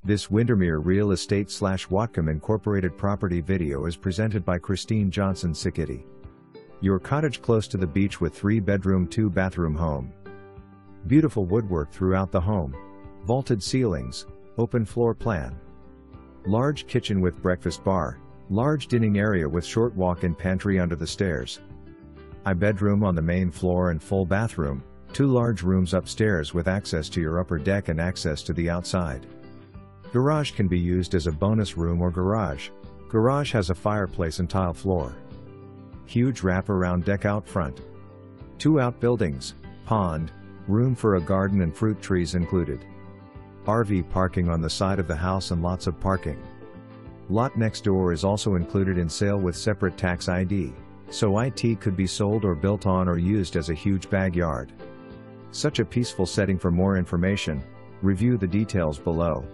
This Windermere Real Estate / Whatcom Incorporated property video is presented by Christine Johnson Sikiti. Your cottage close to the beach with 3-bedroom 2-bathroom home. Beautiful woodwork throughout the home. Vaulted ceilings, open floor plan. Large kitchen with breakfast bar, large dining area with short walk-in pantry under the stairs. A bedroom on the main floor and full bathroom, 2 large rooms upstairs with access to your upper deck and access to the outside. Garage can be used as a bonus room or garage. Garage has a fireplace and tile floor. Huge wraparound deck out front. 2 outbuildings, pond, room for a garden and fruit trees included. RV parking on the side of the house and lots of parking. Lot next door is also included in sale with separate tax ID, so it could be sold or built on or used as a huge backyard. Such a peaceful setting. For more information, review the details below.